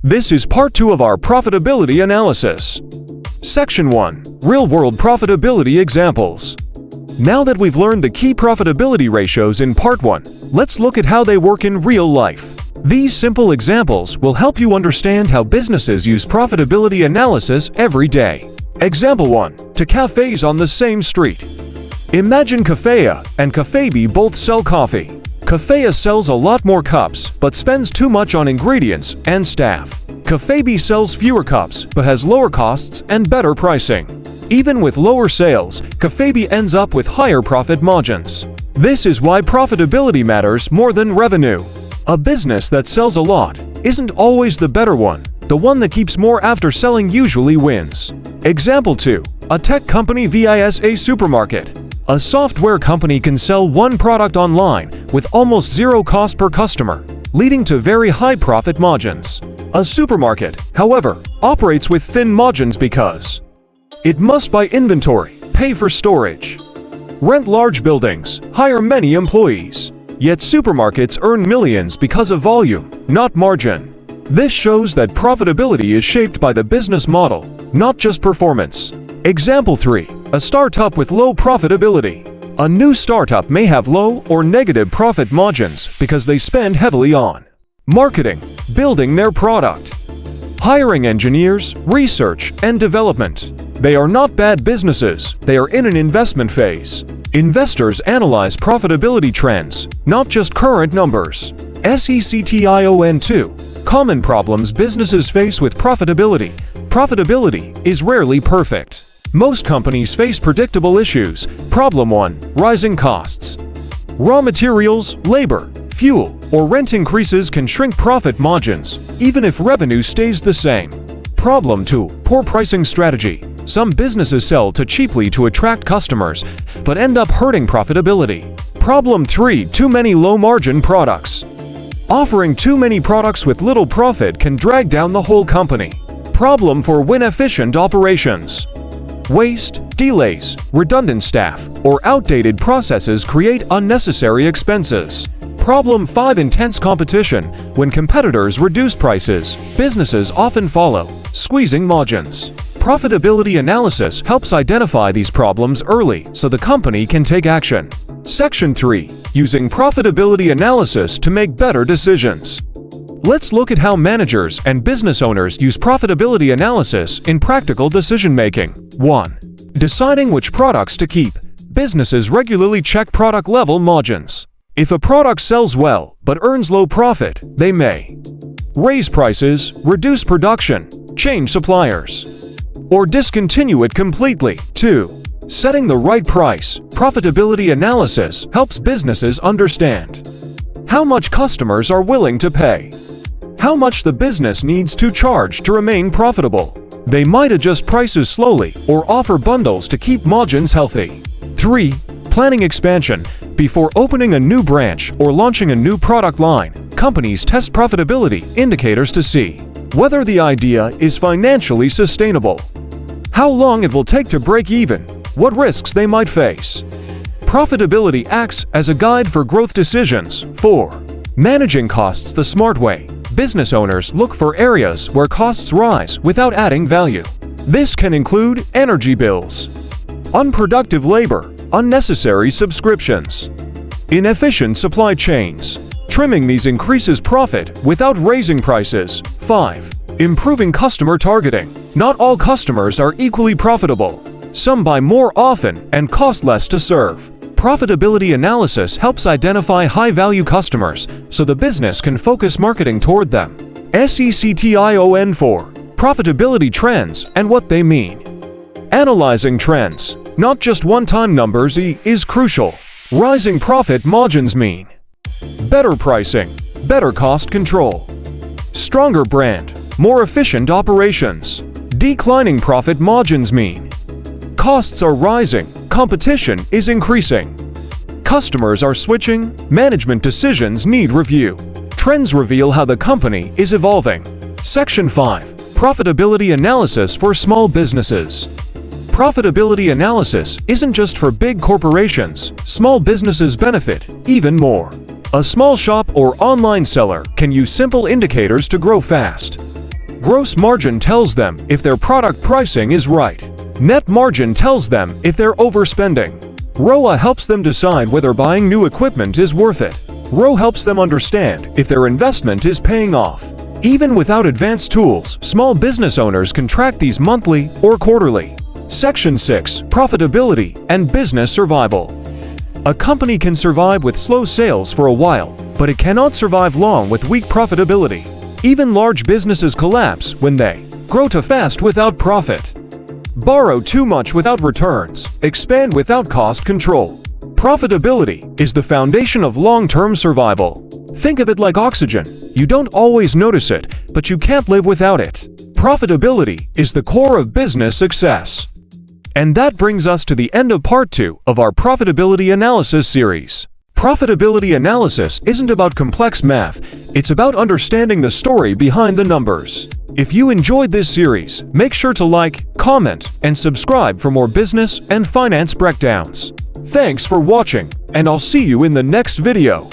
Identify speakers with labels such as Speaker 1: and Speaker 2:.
Speaker 1: This is part 2 of our profitability analysis. Section 1. Real-world profitability examples. Now that we've learned the key profitability ratios in part 1, let's look at how they work in real life. These simple examples will help you understand how businesses use profitability analysis every day. Example 1. Two cafes on the same street. Imagine Cafe A and Cafe B both sell coffee. Cafe A sells a lot more cups but spends too much on ingredients and staff. Cafe B sells fewer cups but has lower costs and better pricing. Even with lower sales, Cafe B ends up with higher profit margins. This is why profitability matters more than revenue. A business that sells a lot isn't always the better one. The one that keeps more after selling usually wins. Example 2. A tech company vs. a supermarket. A software company can sell one product online with almost zero cost per customer, leading to very high profit margins. A supermarket, however, operates with thin margins because it must buy inventory, pay for storage, rent large buildings, hire many employees. Yet supermarkets earn millions because of volume, not margin. This shows that profitability is shaped by the business model, not just performance. Example 3. A startup with low profitability. A new startup may have low or negative profit margins because they spend heavily on marketing, building their product, hiring engineers, research, and development. They are not bad businesses, they are in an investment phase. Investors analyze profitability trends, not just current numbers. Section 2. Common problems businesses face with profitability. Profitability is rarely perfect. Most companies face predictable issues. Problem 1. Rising costs. Raw materials, labor, fuel, or rent increases can shrink profit margins, even if revenue stays the same. Problem 2. Poor pricing strategy. Some businesses sell too cheaply to attract customers, but end up hurting profitability. Problem 3. Too many low-margin products. Offering too many products with little profit can drag down the whole company. Problem 4. Inefficient operations. Waste, delays, redundant staff, or outdated processes create unnecessary expenses. Problem 5. Intense competition. When competitors reduce prices, businesses often follow, squeezing margins. Profitability analysis helps identify these problems early so the company can take action. Section 3. Using profitability analysis to make better decisions. Let's look at how managers and business owners use profitability analysis in practical decision-making. 1. Deciding which products to keep. Businesses regularly check product-level margins. If a product sells well but earns low profit, they may raise prices, reduce production, change suppliers, or discontinue it completely. 2. Setting the right price. Profitability analysis helps businesses understand how much customers are willing to pay, how much the business needs to charge to remain profitable. They might adjust prices slowly or offer bundles to keep margins healthy. 3. Planning expansion. Before opening a new branch or launching a new product line, companies test profitability indicators to see whether the idea is financially sustainable, how long it will take to break even, what risks they might face. Profitability acts as a guide for growth decisions. 4. Managing costs the smart way. Business owners look for areas where costs rise without adding value. This can include energy bills, unproductive labor, unnecessary subscriptions, inefficient supply chains. Trimming these increases profit without raising prices. 5. Improving customer targeting. Not all customers are equally profitable. Some buy more often and cost less to serve. Profitability analysis helps identify high-value customers so the business can focus marketing toward them. Section 4. Profitability trends and what they mean. Analyzing trends, not just one-time numbers, is crucial. Rising profit margins mean better pricing, better cost control, stronger brand, more efficient operations. Declining profit margins mean costs are rising, competition is increasing, customers are switching, management decisions need review. Trends reveal how the company is evolving. Section 5. Profitability analysis for small businesses. Profitability analysis isn't just for big corporations. Small businesses benefit even more. A small shop or online seller can use simple indicators to grow fast. Gross margin tells them if their product pricing is right. Net margin tells them if they're overspending. ROA helps them decide whether buying new equipment is worth it. ROE helps them understand if their investment is paying off. Even without advanced tools, small business owners can track these monthly or quarterly. Section 6. Profitability and business survival. A company can survive with slow sales for a while, but it cannot survive long with weak profitability. Even large businesses collapse when they grow too fast without profit, borrow too much without returns, expand without cost control. Profitability is the foundation of long-term survival. Think of it like oxygen. You don't always notice it, but you can't live without it. Profitability is the core of business success. And that brings us to the end of part 2 of our profitability analysis series. Profitability analysis isn't about complex math, it's about understanding the story behind the numbers. If you enjoyed this series, make sure to like, comment, and subscribe for more business and finance breakdowns. Thanks for watching, and I'll see you in the next video.